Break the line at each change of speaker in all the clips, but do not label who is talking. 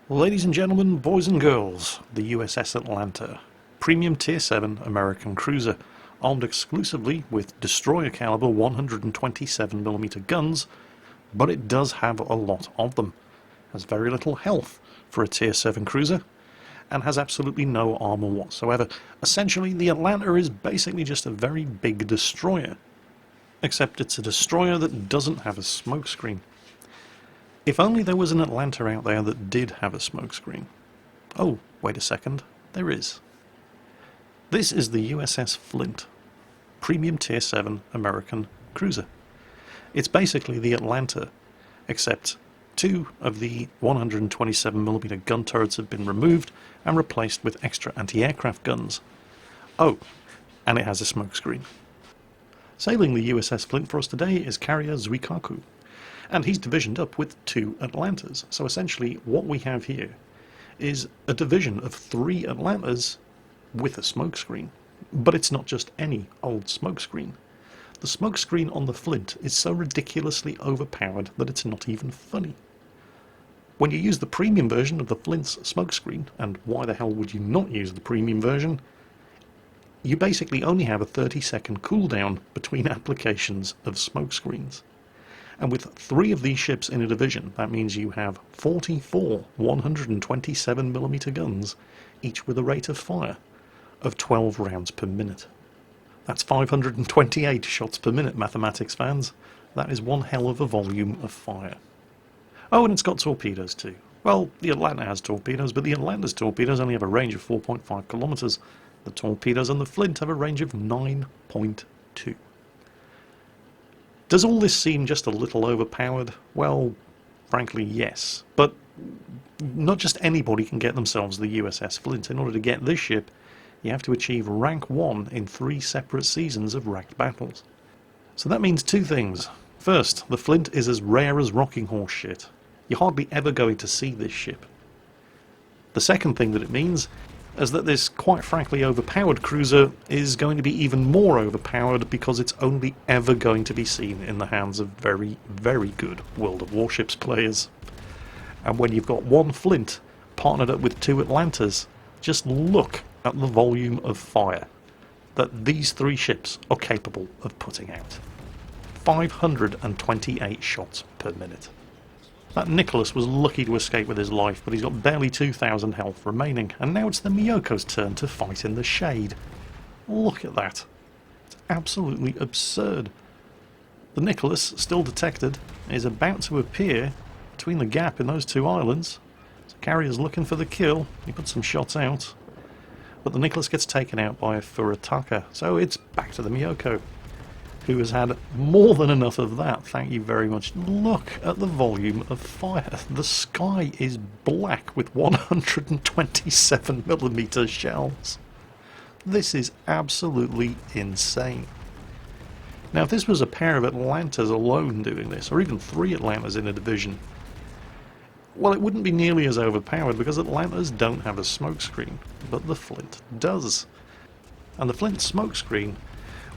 Ladies and gentlemen, boys and girls, the USS Atlanta, premium Tier 7 American cruiser, armed exclusively with destroyer caliber 127mm guns, but it does have a lot of them, has very little health for a Tier 7 cruiser, and has absolutely no armor whatsoever. Essentially, the Atlanta is basically just a very big destroyer, except it's a destroyer that doesn't have a smokescreen. If only there was an Atlanta out there that did have a smokescreen. Oh, wait a second, there is. This is the USS Flint, premium Tier 7 American cruiser. It's basically the Atlanta, except two of the 127mm gun turrets have been removed and replaced with extra anti-aircraft guns. Oh, and it has a smokescreen. Sailing the USS Flint for us today is carrier Zuikaku, and he's divisioned up with two Atlantas. So essentially what we have here is a division of three Atlantas with a smokescreen. But it's not just any old smokescreen. The smokescreen on the Flint is so ridiculously overpowered that it's not even funny. When you use the premium version of the Flint's smokescreen, and why the hell would you not use the premium version, you basically only have a 30-second cooldown between applications of smokescreens. And with three of these ships in a division, that means you have 44 127mm guns, each with a rate of fire of 12 rounds per minute. That's 528 shots per minute, mathematics fans. That is one hell of a volume of fire. Oh, and it's got torpedoes too. Well, the Atlanta has torpedoes, but the Atlanta's torpedoes only have a range of 4.5 kilometers. The torpedoes on the Flint have a range of 9.2. Does all this seem just a little overpowered? Well, frankly, yes. But not just anybody can get themselves the USS Flint. In order to get this ship, you have to achieve rank 1 in 3 separate seasons of ranked battles. So that means two things. First, the Flint is as rare as rocking horse shit. You're hardly ever going to see this ship. The second thing that it means is that this quite frankly overpowered cruiser is going to be even more overpowered because it's only ever going to be seen in the hands of very, very good World of Warships players. And when you've got one Flint partnered up with two Atlantas, just look at the volume of fire that these three ships are capable of putting out. 528 shots per minute. That Nicholas was lucky to escape with his life, but he's got barely 2,000 health remaining, and now it's the Miyoko's turn to fight in the shade. Look at that. It's absolutely absurd. The Nicholas, still detected, is about to appear between the gap in those two islands. So carrier's looking for the kill. He puts some shots out, but the Nicholas gets taken out by a Furataka, so it's back to the Miyoko, who has had more than enough of that, thank you very much. Look at the volume of fire. The sky is black with 127mm shells. This is absolutely insane. Now, if this was a pair of Atlantas alone doing this, or even three Atlantas in a division, well, it wouldn't be nearly as overpowered because Atlantas don't have a smokescreen, but the Flint does. And the Flint smokescreen,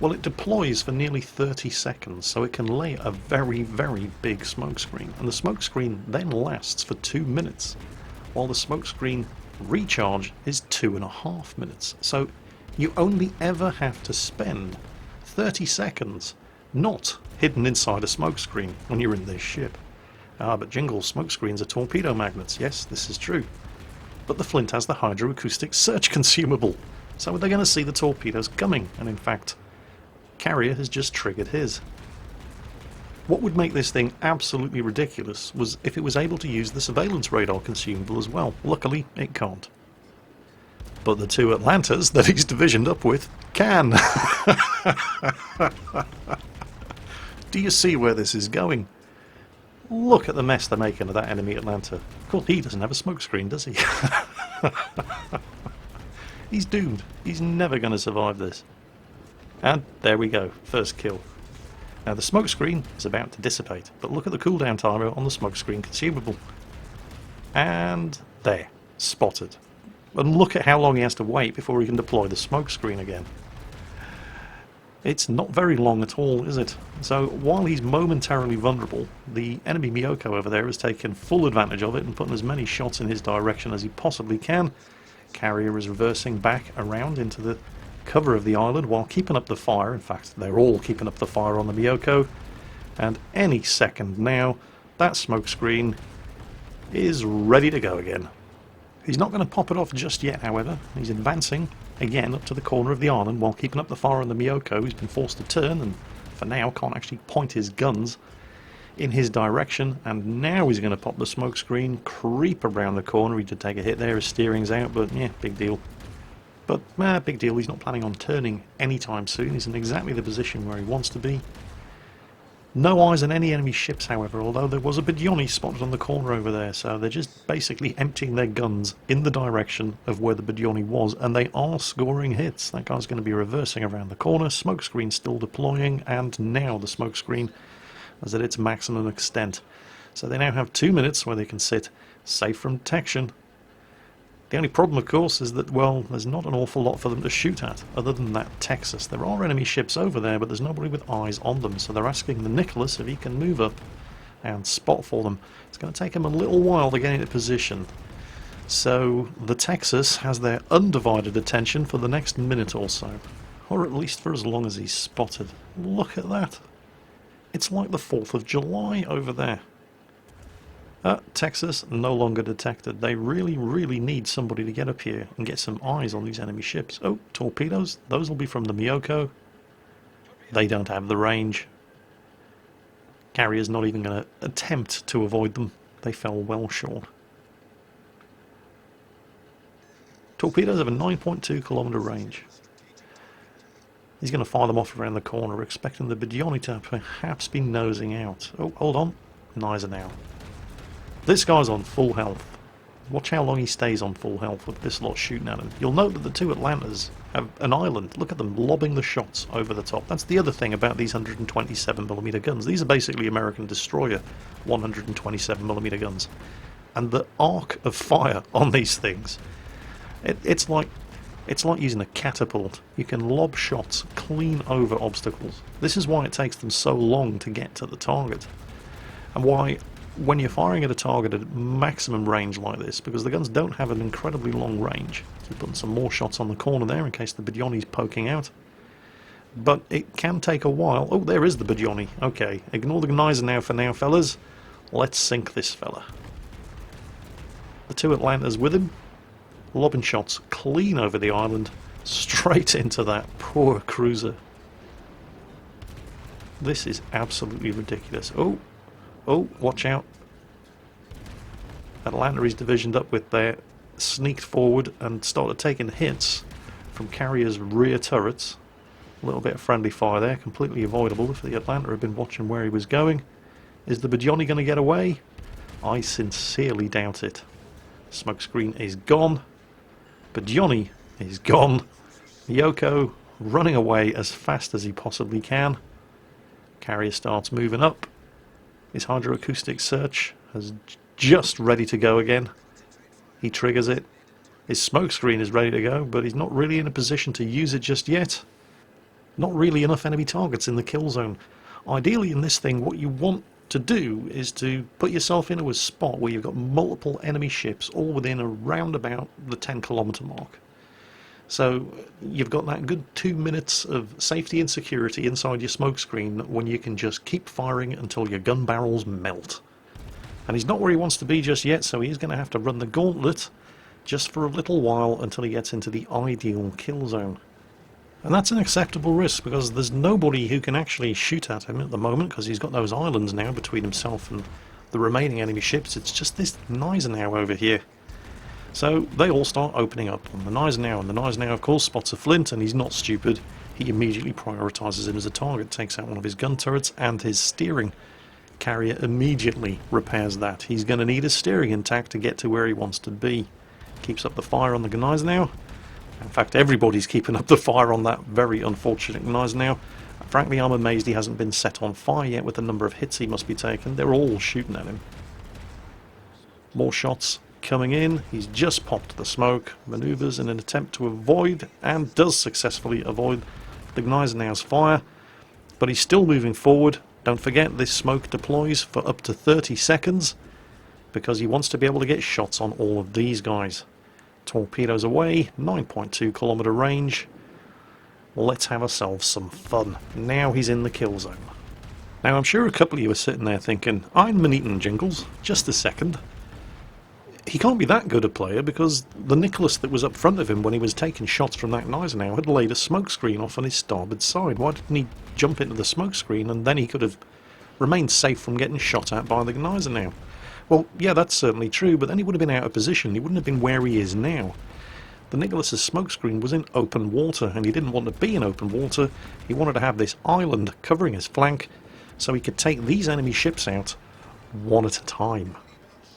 well, it deploys for nearly 30 seconds, so it can lay a very, very big smokescreen. And the smokescreen then lasts for 2 minutes, while the smokescreen recharge is 2.5 minutes. So you only ever have to spend 30 seconds not hidden inside a smokescreen when you're in this ship. But Jingles' smokescreens are torpedo magnets. Yes, this is true. But the Flint has the hydroacoustic search consumable, so they're going to see the torpedoes coming, and in fact, carrier has just triggered his. What would make this thing absolutely ridiculous was if it was able to use the surveillance radar consumable as well. Luckily, it can't. But the two Atlantas that he's divisioned up with can. Do you see where this is going? Look at the mess they're making of that enemy Atlanta. Of course, he doesn't have a smokescreen, does he? He's doomed. He's never going to survive this. And there we go, first kill. Now the smokescreen is about to dissipate, but look at the cooldown timer on the smokescreen consumable. And there, spotted. And look at how long he has to wait before he can deploy the smokescreen again. It's not very long at all, is it? So while he's momentarily vulnerable, the enemy Miyoko over there has taken full advantage of it and putting as many shots in his direction as he possibly can. Carrier is reversing back around into the cover of the island while keeping up the fire. In fact, they're all keeping up the fire on the Miyoko. And any second now, that smokescreen is ready to go again. He's not going to pop it off just yet, however. He's advancing again up to the corner of the island while keeping up the fire on the Miyoko, who's been forced to turn and for now can't actually point his guns in his direction. And now he's going to pop the smokescreen, creep around the corner. He did take a hit there, his steering's out, but yeah, big deal. But big deal, he's not planning on turning anytime soon. He's in exactly the position where he wants to be. No eyes on any enemy ships, however, although there was a Bidyoni spotted on the corner over there, so they're just basically emptying their guns in the direction of where the Bidyoni was, and they are scoring hits. That guy's going to be reversing around the corner, smokescreen still deploying, and now the smokescreen is at its maximum extent. So they now have 2 minutes where they can sit safe from detection. The only problem, of course, is that, well, there's not an awful lot for them to shoot at, other than that Texas. There are enemy ships over there, but there's nobody with eyes on them, so they're asking the Nicholas if he can move up and spot for them. It's going to take him a little while to get into position. So the Texas has their undivided attention for the next minute or so, or at least for as long as he's spotted. Look at that. It's like the 4th of July over there. Texas no longer detected. They really, really need somebody to get up here and get some eyes on these enemy ships. Oh, torpedoes. Those will be from the Miyoko. They don't have the range. Carrier's not even going to attempt to avoid them. They fell well short. Torpedoes have a 9.2 kilometer range. He's going to fire them off around the corner, expecting the Bidyoni to perhaps be nosing out. Oh, hold on. Neither now. This guy's on full health. Watch how long he stays on full health with this lot shooting at him. You'll note that the two Atlantas have an island. Look at them lobbing the shots over the top. That's the other thing about these 127mm guns. These are basically American destroyer 127mm guns. And the arc of fire on these things, it's like using a catapult. You can lob shots clean over obstacles. This is why it takes them so long to get to the target. And why, when you're firing at a target at maximum range like this, because the guns don't have an incredibly long range. So putting some more shots on the corner there in case the Bidyoni's poking out. But it can take a while. Oh, there is the Bidyoni. Okay, ignore the Geyser now for now, fellas. Let's sink this fella. The two Atlantas with him, lobbing shots clean over the island, straight into that poor cruiser. This is absolutely ridiculous. Oh, watch out. Atlanta is divisioned up with there, sneaked forward and started taking hits from Carrier's rear turrets. A little bit of friendly fire there, completely avoidable if the Atlanta had been watching where he was going. Is the Bidyoni going to get away? I sincerely doubt it. Smokescreen is gone. Bidyoni is gone. Miyoko running away as fast as he possibly can. Carrier starts moving up. His hydroacoustic search is just ready to go again. He triggers it. His smokescreen is ready to go, but he's not really in a position to use it just yet. Not really enough enemy targets in the kill zone. Ideally in this thing, what you want to do is to put yourself into a spot where you've got multiple enemy ships all within around about the 10-kilometer mark. So you've got that good 2 minutes of safety and security inside your smokescreen when you can just keep firing until your gun barrels melt. And he's not where he wants to be just yet, so he's going to have to run the gauntlet just for a little while until he gets into the ideal kill zone. And that's an acceptable risk because there's nobody who can actually shoot at him at the moment because he's got those islands now between himself and the remaining enemy ships. It's just this Geyser now over here. So they all start opening up on the Geyser now, and the Geyser now of course spots a Flint, and he's not stupid. He immediately prioritises him as a target, takes out one of his gun turrets and his steering. Carrier immediately repairs that. He's going to need his steering intact to get to where he wants to be. Keeps up the fire on the Geyser now. In fact, everybody's keeping up the fire on that very unfortunate Geyser now. Frankly, I'm amazed he hasn't been set on fire yet with the number of hits he must be taking. They're all shooting at him. More shots coming in. He's just popped the smoke, maneuvers in an attempt to avoid, and does successfully avoid, the Gneisenau's fire, but he's still moving forward. Don't forget, this smoke deploys for up to 30 seconds because he wants to be able to get shots on all of these guys. Torpedoes away, 9.2 kilometer range. Let's have ourselves some fun. Now he's in the kill zone. Now I'm sure a couple of you are sitting there thinking, I'm Nuneaton Jingles, just a second. He can't be that good a player because the Nicholas that was up front of him when he was taking shots from that Gneisenau had laid a smokescreen off on his starboard side. Why didn't he jump into the smokescreen and then he could have remained safe from getting shot at by the Gneisenau? Well, yeah, that's certainly true, but then he would have been out of position. He wouldn't have been where he is now. The Nicholas's smokescreen was in open water, and he didn't want to be in open water. He wanted to have this island covering his flank so he could take these enemy ships out one at a time.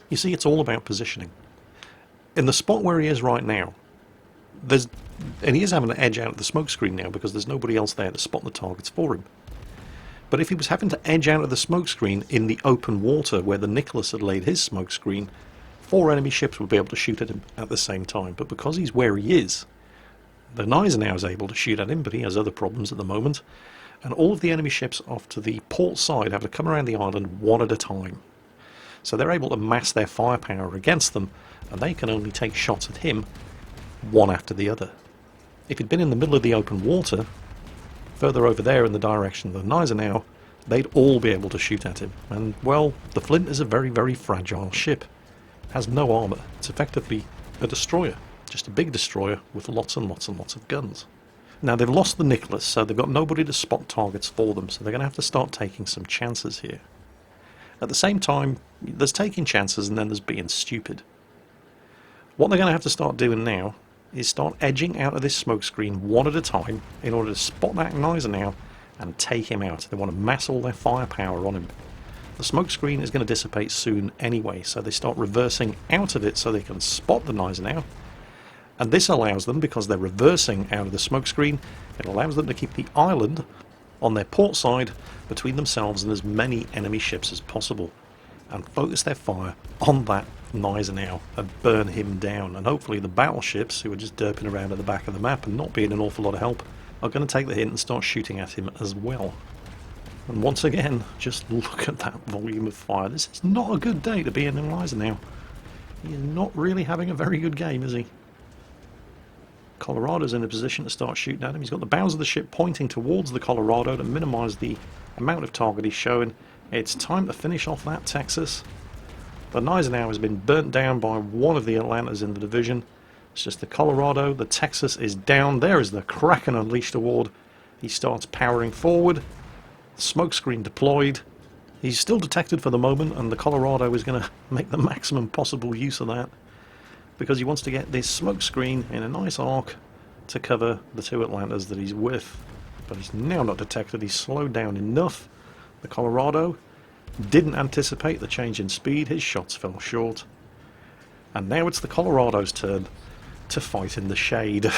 You see, it's all about positioning. In the spot where he is right now, and he is having an edge out of the smokescreen now because there's nobody else there to spot the targets for him. But if he was having to edge out of the smokescreen in the open water where the Nicholas had laid his smokescreen, 4 enemy ships would be able to shoot at him at the same time. But because he's where he is, the Gneisenau is able to shoot at him, but he has other problems at the moment. And all of the enemy ships off to the port side have to come around the island one at a time. So they're able to mass their firepower against them, and they can only take shots at him one after the other. If he'd been in the middle of the open water, further over there in the direction of the Gneisenau, they'd all be able to shoot at him. And, well, the Flint is a very, very fragile ship. It has no armour. It's effectively a destroyer. Just a big destroyer with lots and lots and lots of guns. Now, they've lost the Nicholas, so they've got nobody to spot targets for them, so they're going to have to start taking some chances here. At the same time, there's taking chances and then there's being stupid. What they're going to have to start doing now is start edging out of this smokescreen one at a time in order to spot that Gneisenau and take him out. They want to mass all their firepower on him. The smokescreen is going to dissipate soon anyway, so they start reversing out of it so they can spot the Gneisenau. And this allows them, because they're reversing out of the smokescreen, it allows them to keep the island on their port side between themselves and as many enemy ships as possible, and focus their fire on that Gneisenau and burn him down. And hopefully the battleships, who are just derping around at the back of the map and not being an awful lot of help, are going to take the hint and start shooting at him as well. And once again, just look at that volume of fire. This is not a good day to be in Gneisenau. He is not really having a very good game, is he? Colorado's in a position to start shooting at him. He's got the bows of the ship pointing towards the Colorado to minimise the amount of target he's showing. It's time to finish off that Texas. The Gneisenau has been burnt down by one of the Atlantas in the division. It's just the Colorado. The Texas is down. There is the Kraken Unleashed award. He starts powering forward. Smokescreen deployed. He's still detected for the moment, and the Colorado is going to make the maximum possible use of that, because he wants to get this smokescreen in a nice arc to cover the 2 Atlantas that he's with. But he's now not detected. He's slowed down enough. The Colorado didn't anticipate the change in speed. His shots fell short. And now it's the Colorado's turn to fight in the shade.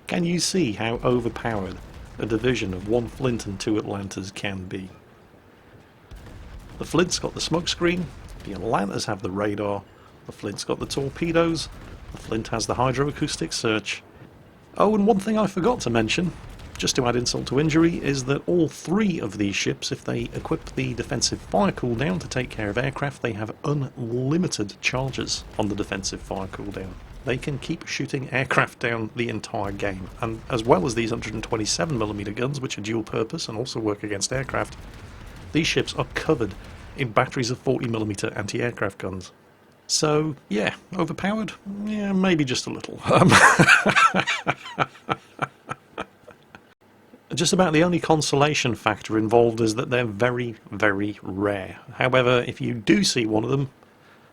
Can you see how overpowered a division of 1 Flint and 2 Atlantas can be? The Flint's got the smokescreen, the Atlantas have the radar, the Flint's got the torpedoes, the Flint has the hydroacoustic search. Oh, and one thing I forgot to mention, just to add insult to injury, is that all 3 of these ships, if they equip the defensive fire cooldown to take care of aircraft, they have unlimited charges on the defensive fire cooldown. They can keep shooting aircraft down the entire game, and as well as these 127mm guns, which are dual purpose and also work against aircraft, these ships are covered in batteries of 40mm anti-aircraft guns. So, yeah, overpowered? Yeah, maybe just a little. Just about the only consolation factor involved is that they're very, very rare. However, if you do see one of them,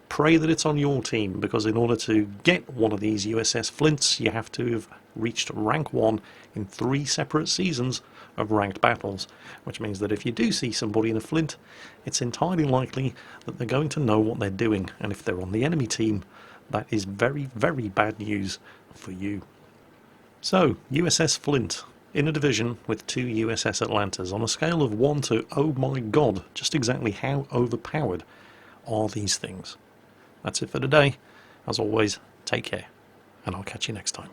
pray that it's on your team, because in order to get one of these USS Flints, you have to have reached rank 1 in 3 separate seasons of ranked battles, which means that if you do see somebody in a Flint, it's entirely likely that they're going to know what they're doing, and if they're on the enemy team, that is very, very bad news for you. So, USS Flint, in a division with 2 USS Atlantas, on a scale of 1 to, oh my god, just exactly how overpowered are these things? That's it for today. As always, take care. and I'll catch you next time.